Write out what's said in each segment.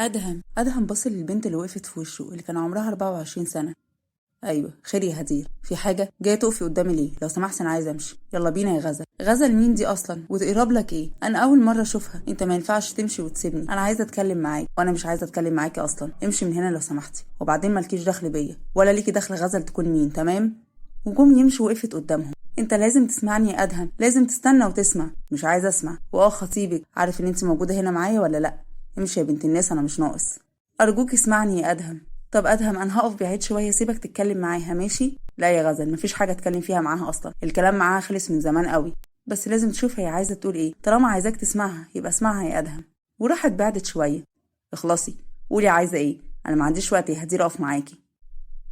أدهم بص للبنت اللي وقفت في وشه اللي كان عمرها 24 سنة. أيوة خير يا هدير، في حاجة؟ جاية تقفي قدامي ليه؟ لو سمحت أنا عايزة أمشي. يلا بينا يا غزل. غزل مين دي أصلا؟ وتقرب لك إيه؟ أنا أول مرة أشوفها. أنت ما ينفعش تمشي وتسيبني، أنا عايزة أتكلم معاك. وأنا مش عايزة أتكلم معاكي أصلا، امشي من هنا لو سمحتي. وبعدين مالكيش دخل بيا ولا ليكي دخل غزل تكون مين، تمام؟ وجم يمشوا وقفت قدامهم. انت لازم تسمعني يا ادهم، لازم تستنى وتسمع. مش عايزه اسمع. خطيبك عارف ان انت موجوده هنا معايا ولا لا؟ امشي يا بنت الناس، انا مش ناقص. ارجوك اسمعني يا ادهم. طب ادهم انا هقف بعيد شويه، سيبك تتكلم معاها ماشي؟ لا يا غزل، مفيش حاجه اتكلم فيها معاها اصلا، الكلام معاها خلص من زمان قوي. بس لازم تشوف هي عايزه تقول ايه، طالما عايزاك تسمعها يبقى اسمعها يا ادهم. وراحت بعدت شويه. اخلصي قولي عايزه ايه، انا ما عنديش وقت يا هدير اقف معاكي.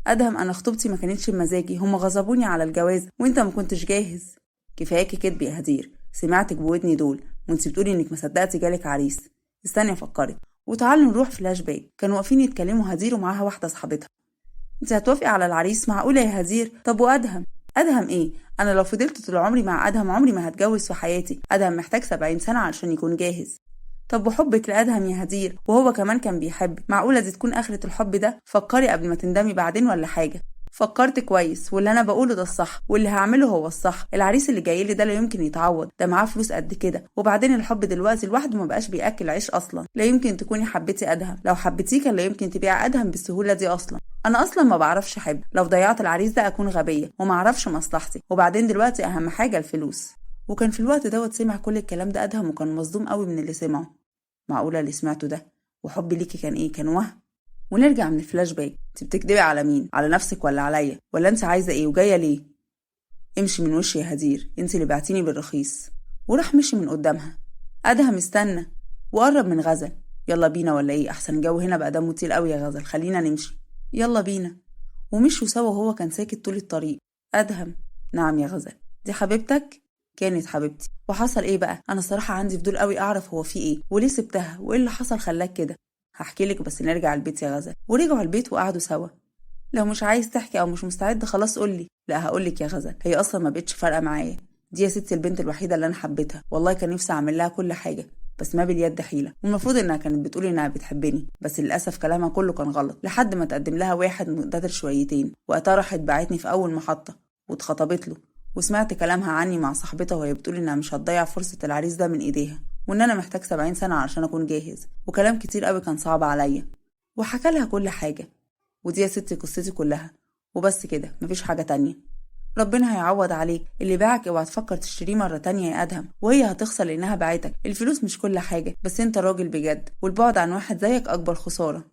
ادهم انا خطوبتي ما كانتش بمزاجي، هم غصبوني على الجواز وانت ما كنتش جاهز. كفاياكي كدب يا هدير، سمعتك بودني دول وانت بتقولي انك ما صدقتي جالك عريس. استني افكرك. وتعالوا نروح فلاش باك. كانوا واقفين يتكلموا هدير ومعاها واحده صاحبتها. انت هتوافقي على العريس؟ معقوله يا هدير؟ طب وادهم؟ ادهم ايه؟ انا لو فضلت طول عمري مع ادهم عمري ما هتجوز في حياتي. ادهم محتاج 70 سنه علشان يكون جاهز. طب وحبك لادهم يا هدير؟ وهو كمان كان بيحبك، معقوله دي تكون اخره الحب ده؟ فكري قبل ما تندمي بعدين ولا حاجه. فكرت كويس، واللي انا بقوله ده الصح، واللي هعمله هو الصح. العريس اللي جاي لي ده لا يمكن يتعوض، ده معاه فلوس قد كده. وبعدين الحب دلوقتي لوحده ما بقاش بياكل عيش اصلا. لا يمكن تكوني حبيتي ادهم، لو حبيتيه كان لا يمكن تبيع ادهم بالسهوله دي اصلا. انا اصلا ما بعرفش احب، لو ضيعت العريس ده اكون غبيه وما اعرفش مصلحتي. وبعدين دلوقتي اهم حاجه الفلوس. وكان في الوقت دوت سمع كل الكلام ده ادهم، وكان مصدوم قوي من اللي سمعه. معقوله اللي سمعته ده؟ وحبي ليكي كان ايه؟ كان وهم؟ ونرجع من الفلاش باك. انت بتكدبي على مين؟ على نفسك ولا عليا؟ ولا انت عايزه ايه وجايه ليه؟ امشي من وشي يا هدير، انت اللي بعتيني بالرخيص. وراح مشي من قدامها. ادهم استنى وقرب من غزل. يلا بينا ولا ايه؟ احسن الجو هنا بقى دمه تقيل قوي يا غزل، خلينا نمشي. يلا بينا. ومشوا سوا وهو كان ساكت طول الطريق. ادهم: نعم يا غزل. دي حبيبتك؟ كانت حبيبتي. وحصل ايه بقى؟ انا صراحه عندي فضول قوي اعرف هو في ايه وليه سبتها وايه اللي حصل خلاك كده. هحكي لك بس نرجع البيت يا غزل. ورجعوا البيت وقعدوا سوا. لو مش عايز تحكي او مش مستعد خلاص قولي. لا هقولك يا غزل، هي اصلا ما بقتش فارقه معايا. دي يا ستي البنت الوحيده اللي انا حبيتها، والله كان نفسي اعمل لها كل حاجه، بس ما باليد حيله. والمفروض انها كانت بتقول انها بتحبني، بس للاسف كلامها كله كان غلط. لحد ما تقدم لها واحد مقتدر شويتين، وقتها راحت باعتني في اول محطه واتخطبت له. وسمعت كلامها عني مع صاحبتها وهي بتقول انها مش هتضيع فرصه العريس ده من ايديها، وان انا محتاج 70 سنه علشان اكون جاهز، وكلام كتير قوي كان صعب عليا. وحكى لها كل حاجه. ودي يا ستي قصتي كلها. وبس كده، مفيش حاجه تانية. ربنا هيعوض عليك. اللي باعك اوعى تفكر تشتريه مرة تانية يا ادهم، وهي هتخسر لانها باعتك. الفلوس مش كل حاجة، بس انت راجل بجد، والبعد عن واحد زيك اكبر خسارة.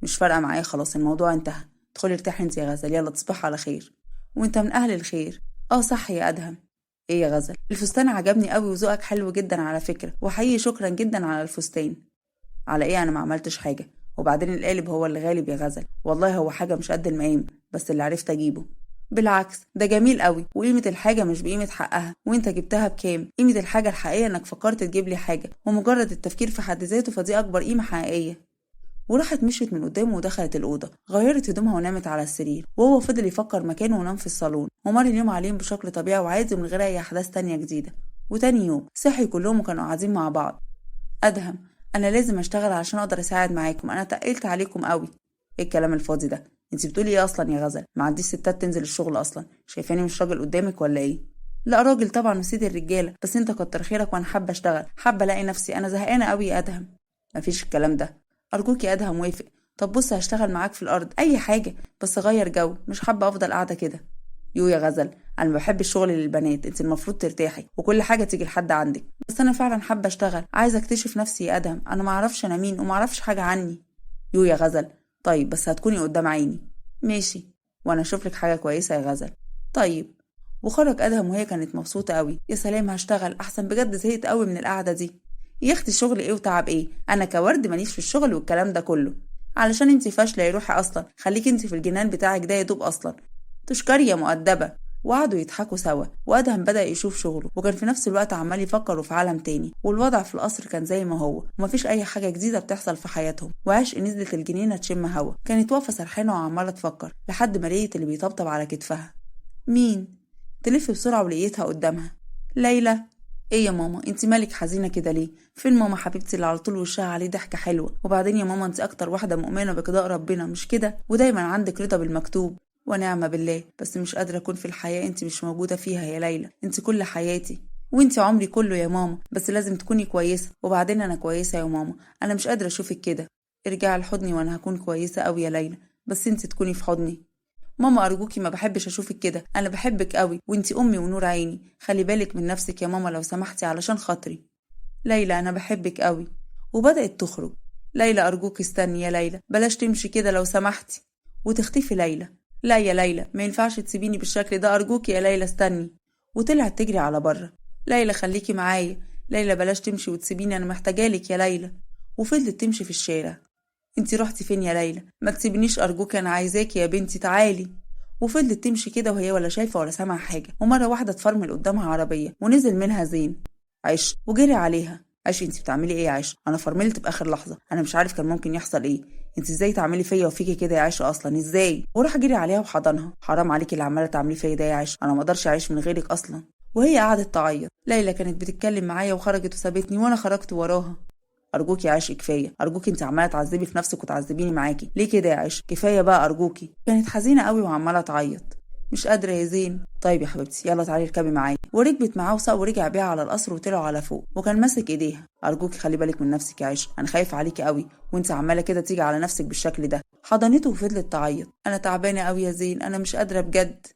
مش فارقة معايا خلاص، الموضوع انتهى. ادخلي ارتاحي انت يا غزل، يلا تصبح على خير. وانت من اهل الخير. صح يا ادهم. ايه يا غزل؟ الفستان عجبني قوي وذوقك حلو جدا على فكرة، وحقيقي شكرا جدا على الفستان. على ايه؟ انا ما عملتش حاجة. وبعدين القالب هو اللي غالب يا غزل، والله هو حاجة مش قد المقام، بس اللي عرفت اجيبه. بالعكس ده جميل قوي، وقيمة الحاجة مش بقيمة حقها. وانت جبتها بكام؟ قيمة الحاجة الحقيقية انك فكرت تجيب لي حاجة، ومجرد التفكير في حد ذاته فدي اكبر قيمة حقيقية. وراحت مشيت من قدامه ودخلت الأوضة، غيرت هدومها ونامت على السرير، وهو فضل يفكر مكانه ونام في الصالون. ومر اليوم عليهم بشكل طبيعي وعادي من غير أي أحداث تانية جديدة. وتاني يوم صحي كلهم وكانوا قاعدين مع بعض. أدهم: أنا لازم أشتغل عشان أقدر أساعد معاكم، أنا تقلت عليكم قوي. إيه الكلام الفاضي ده؟ انتي بتقولي إيه أصلا يا غزل؟ ما عنديش ستات تنزل الشغل أصلا، شايفاني مش راجل قدامك ولا إيه؟ لا راجل طبعا وسيد الرجالة، بس انت كتر خيرك وأنا حابة أشتغل، حابة ألاقي نفسي، أنا زهقانة قوي يا أدهم. مفيش الكلام ده. أرجوك يا أدهم وافق. طب بص هشتغل معاك في الأرض أي حاجة، بس غير جو، مش حابة أفضل قاعدة كده. يو يا غزل، انا ما بحب الشغل للبنات، انت المفروض ترتاحي وكل حاجه تيجي لحد عندك. بس انا فعلا حابه اشتغل، عايزه اكتشف نفسي يا ادهم، انا ما اعرفش انا مين وما اعرفش حاجه عني. يو يا غزل. طيب بس هتكوني قدام عيني. ماشي. وانا اشوف لك حاجه كويسه يا غزل. طيب. وخرج ادهم وهي كانت مبسوطه قوي. يا سلام هشتغل احسن، بجد زهقت قوي من القعده دي. يا اختي الشغل ايه وتعب ايه؟ انا كورد ماليش في الشغل والكلام ده كله. علشان انتي فاشله يا روحي اصلا، خليكي انتي في الجنان بتاعك ده يا دوب اصلا. تشكري يا مؤدبه. وقعدوا يضحكوا سوا، وادهم بدأ يشوف شغله، وكان في نفس الوقت عمال يفكر في عالم تاني. والوضع في القصر كان زي ما هو، ومفيش اي حاجه جديده بتحصل في حياتهم. وعشق نزلت الجنينه تشم هوا. كانت واقفه سرحانه وعماله تفكر لحد ما لقيت اللي بيطبطب على كتفها. مين؟ تلف بسرعه ولقيتها قدامها. ليلى. ايه يا ماما، انت مالك حزينه كده ليه؟ فين ماما حبيبتي اللي على طول وشها عليه ضحكه حلوه؟ وبعدين يا ماما انت اكتر واحده مؤمنه بقضاء ربنا مش كده؟ ودايما عندك رضا بالمكتوب. ونعم بالله، بس مش قادره اكون في الحياه انت مش موجوده فيها يا ليلى. انت كل حياتي وانت عمري كله يا ماما، بس لازم تكوني كويسه. وبعدين انا كويسه يا ماما، انا مش قادره اشوفك كده. ارجعي لحضني وانا هكون كويسه قوي يا ليلى، بس انت تكوني في حضني. ماما أرجوكي، ما بحبش أشوفك كده، أنا بحبك قوي وانتي أمي ونور عيني. خلي بالك من نفسك يا ماما لو سمحتي علشان خاطري. ليلى أنا بحبك قوي. وبدأت تخرج. ليلى أرجوكي استني يا ليلى، بلاش تمشي كده لو سمحتي. وتختفي ليلى. لا يا ليلى، ما ينفعش تسيبيني بالشكل ده، أرجوكي يا ليلى استني. وطلعت تجري على بره. ليلى خليكي معايا. ليلى بلاش تمشي وتسيبيني، أنا محتاجالك يا ليلى. وفضلت تمشي في الشارع. انتي رحتي فين يا ليلى؟ ما تسيبنيش ارجوك، انا عايزاكي يا بنتي، تعالي. وفضلت تمشي كده وهي ولا شايفه ولا سامعه حاجه، ومره واحده اتفرمل قدامها عربيه ونزل منها زين. عش وجري عليها. عش انتي بتعملي ايه يا عش؟ انا فرملت باخر لحظه، انا مش عارف كان ممكن يحصل ايه. انتي ازاي تعملي فيا وفيكي كده يا عش اصلا؟ ازاي؟ وراح جري عليها وحضنها. حرام عليكي اللي عماله تعملي فيا ده يا عش، انا ما اقدرش اعيش من غيرك اصلا. وهي قعدت تعيط. ليلى كانت بتتكلم معايا وخرجت وسابتني وانا خرجت وراها. ارجوكي يا عيش كفايه، ارجوكي، انت عماله تعذبي في نفسك وتعذبيني معاكي ليه كده يا عيش؟ كفايه بقى ارجوكي. كانت حزينه قوي وعماله تعيط. مش قادره يا زين. طيب يا حبيبتي يلا تعالي اركبي معايا. وركبت معاه وساق ورجع بيها على القصر وطلعوا على فوق، وكان ماسك ايديها. ارجوكي خلي بالك من نفسك يا عيش، انا خايفه عليكي قوي وانت عماله كده تيجي على نفسك بالشكل ده. حضنته وفضلت تعيط. انا تعبانه قوي يا زين، انا مش قادره بجد.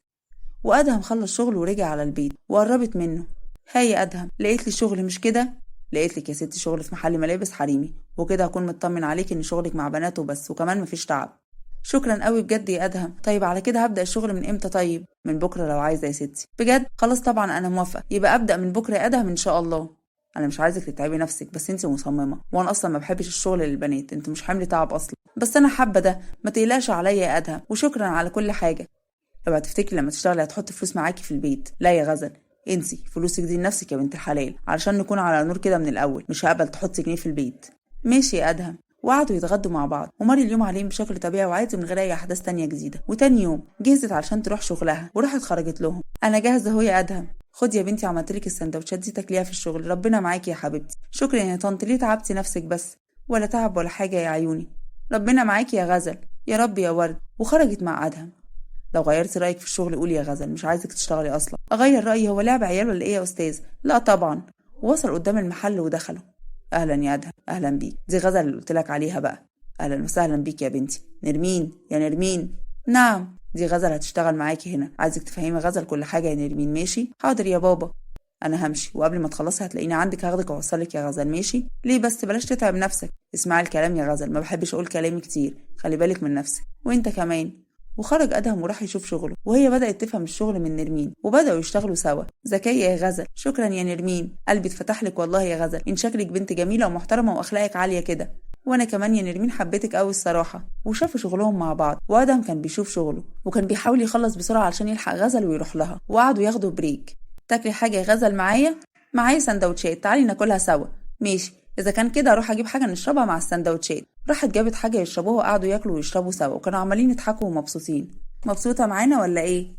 وادهم خلص شغل ورجع على البيت وقربت منه. هاي يا ادهم، لقيت لي شغل مش كده؟ لقيت لك يا ستي شغل في محل ملابس حريمي، وكده هكون مطمن عليك ان شغلك مع بنات وبس، وكمان مفيش تعب. شكرا قوي بجد يا ادهم. طيب على كده هبدا الشغل من امتى؟ طيب من بكره لو عايزه يا ستي. بجد؟ خلاص طبعا انا موافقه، يبقى ابدا من بكره يا ادهم ان شاء الله. انا مش عايزك تتعبي نفسك، بس انت مصممه، وانا اصلا ما بحبش الشغل للبنات، انت مش حمل تعب اصلا، بس انا حابه ده، ما تقلقش عليا يا ادهم، وشكرا على كل حاجه. اوعي تفتكري لما تشتغلي هتحطي فلوس معاكي في البيت، لا يا غزل. انسي فلوسك دي لنفسك يا بنت الحلال، علشان نكون على نور كده من الاول، مش هقبل تحطي جنيه في البيت. ماشي يا ادهم. وقعدوا يتغدوا مع بعض، ومر اليوم عليهم بشكل طبيعي وعادي من غير اي احداث تانية جديده. وتاني يوم جهزت علشان تروح شغلها، وراحت خرجت لهم. انا جاهزه اهو يا ادهم. خدي يا بنتي عملتلك السندوتشات دي تاكليها في الشغل، ربنا معاكي يا حبيبتي. شكرا يا طنط، ليه تعبتي نفسك بس؟ ولا تعب ولا حاجه يا عيوني. ربنا معاكي يا غزل. يا رب يا ورد. وخرجت مع ادهم. لو غيرتي رايك في الشغل قولي يا غزل، مش عايزك تشتغلي اصلا. اغير رايي؟ هو لعب عيال ولا ايه يا استاذ؟ لا طبعا. ووصل قدام المحل ودخلوا. اهلا يا ادهم، اهلا بيك، دي غزل اللي قلت لك عليها بقى. اهلا وسهلا بيك يا بنتي. نرمين يا نرمين. نعم. دي غزل هتشتغل معاكي هنا، عايزك تفهمي غزل كل حاجه يا نرمين، ماشي؟ حاضر يا بابا. انا همشي، وقبل ما تخلصي هتلاقيني عندك، هاخدك واوصلك يا غزل، ماشي؟ ليه بس؟ بلاش تتعب نفسك. اسمعي الكلام يا غزل، ما بحبش اقول كلامي كتير، خلي بالك من نفسك، وانت كمان. وخرج ادهم وراح يشوف شغله، وهي بدات تفهم الشغل من نرمين، وبداوا يشتغلوا سوا. ذكيه يا غزل. شكرا يا نرمين، قلبي اتفتح لك والله يا غزل، ان شكلك بنت جميله ومحترمه واخلاقك عاليه كده. وانا كمان يا نرمين حبيتك قوي الصراحه. وشافوا شغلهم مع بعض، وادهم كان بيشوف شغله وكان بيحاول يخلص بسرعه علشان يلحق غزل ويروح لها. وقعدوا ياخدوا بريك. تاكلي حاجه يا غزل معايا؟ معايا سندوتشات، تعالي ناكلها سوا. ماشي، اذا كان كده اروح اجيب حاجه نشربها مع السندوتشات. راحت جابت حاجه يشربوها وقعدوا ياكلوا ويشربوا سوا، وكانوا عمالين يضحكوا ومبسوطين. مبسوطه معانا ولا ايه؟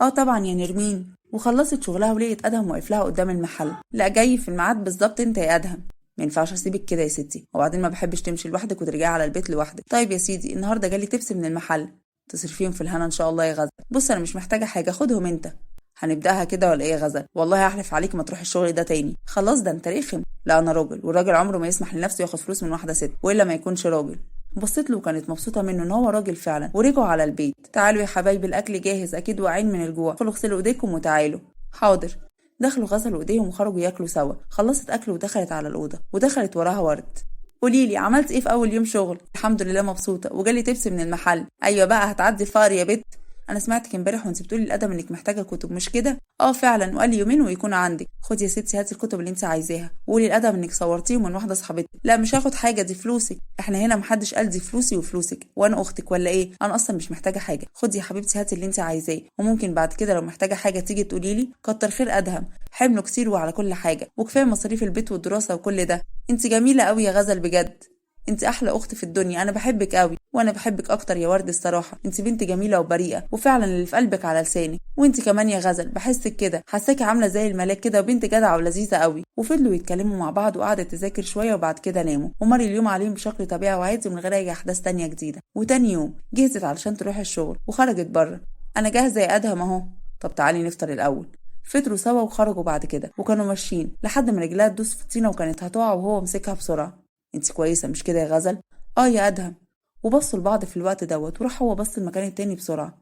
اه طبعا يا نرمين. وخلصت شغلها ولقيت ادهم واقف لها قدام المحل. لا جاي في الميعاد بالظبط انت يا ادهم. ما ينفعش اسيبك كده يا ستي، وبعدين ما بحبش تمشي لوحدك وترجعي على البيت لوحدك. طيب يا سيدي، النهارده جالي تبس من المحل. تصرفيهم في الهنا ان شاء الله يا غزل. بص انا مش محتاجه حاجه، خدهم انت. هنبداها كده ولا ايه يا غزل؟ والله هحلف عليك ما تروح الشغل ده تاني. خلاص ده انت رخم. لا انا راجل، والراجل عمره ما يسمح لنفسه ياخد فلوس من واحده ست، والا ما يكونش راجل. بصيت له وكانت مبسوطه منه ان هو راجل فعلا. ورجعوا على البيت. تعالوا يا حبايبي الاكل جاهز، اكيد واعين من الجوع، ادخلوا اغسلوا ايديكم وتعالوا. حاضر. دخلوا غسلوا ايديهم وخرجوا ياكلوا سوا. خلصت اكل ودخلت على الاوضه، ودخلت وراها ورد. قوليلي عملت ايه في اول يوم شغل؟ الحمد لله مبسوطه، وجالي تبس من المحل. ايوه بقى هتعدي الفقر يا بت. انا سمعتك امبارح وانت بتقولي لادم انك محتاجه كتب، مش كده؟ اه فعلا، وقال لي يومين ويكون عندك. خدي يا ستي هاتي الكتب اللي انت عايزاها، وقولي لادم انك صورتيهم من واحده صاحبتك. لا مش هاخد حاجه، دي فلوسك، احنا هنا محدش قال دي فلوسي وفلوسك، وانا اختك ولا ايه؟ انا اصلا مش محتاجه حاجه. خدي يا حبيبتي هاتي اللي انت عايزاه، وممكن بعد كده لو محتاجه حاجه تيجي تقولي لي. كتر خير ادهم، حمله كتير وعلى كل حاجه، وكفايه مصاريف البيت والدراسه وكل ده. انت جميله قوي يا غزل بجد. انت احلى اخت في الدنيا، انا بحبك قوي. وانا بحبك اكتر يا ورد الصراحه، انت بنت جميله وبريئه وفعلا اللي في قلبك على لسانك. وانت كمان يا غزل بحسك كده، حاساكي عامله زي الملاك كده وبنت جدعه ولذيذه قوي. وفضلوا يتكلموا مع بعض وقعدت تذاكر شويه وبعد كده ناموا ومر اليوم عليهم بشكل طبيعي وعادي من غير اي احداث تانية جديده. وتاني يوم جهزت علشان تروح الشغل وخرجت بره. انا جاهزه يا ادهم اهو. طب تعالي نفطر الاول. فطروا سوا وخرجوا بعد كده وكانوا ماشيين لحد ما رجلها تدوس في الطينه وكانت هتقع وهو مسكها بسرعه. انت كويسه مش كده يا غزل؟ اه يا ادهم. وبصوا لبعض في الوقت دوت وراح هو بص المكان التاني بسرعه.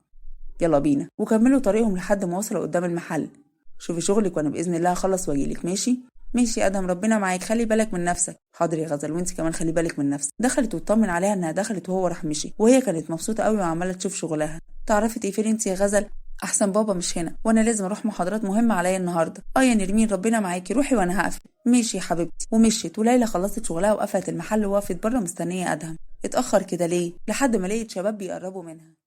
يلا بينا. وكملوا طريقهم لحد ما وصلوا قدام المحل. شوفي شغلك وانا باذن الله هخلص واجيلك. ماشي؟ ماشي يا ادهم، ربنا معاك، خلي بالك من نفسك. حاضر يا غزل، وانت كمان خلي بالك من نفسك. دخلت وتطمن عليها انها دخلت وهو راح مشي وهي كانت مبسوطه قوي وعماله تشوف شغلها. تعرفي تقفلي انت يا غزل؟ احسن بابا مش هنا وانا لازم اروح محاضرات مهمه عليا النهارده. اه يا نرمين ربنا معاكي، روحي وانا هقفل. ماشي يا حبيبتي. ومشيت وليلى خلصت شغلها وقفلت المحل ووقفت بره مستنيه ادهم. اتاخر كده ليه؟ لحد ما لقيت شباب بيقربوا منها.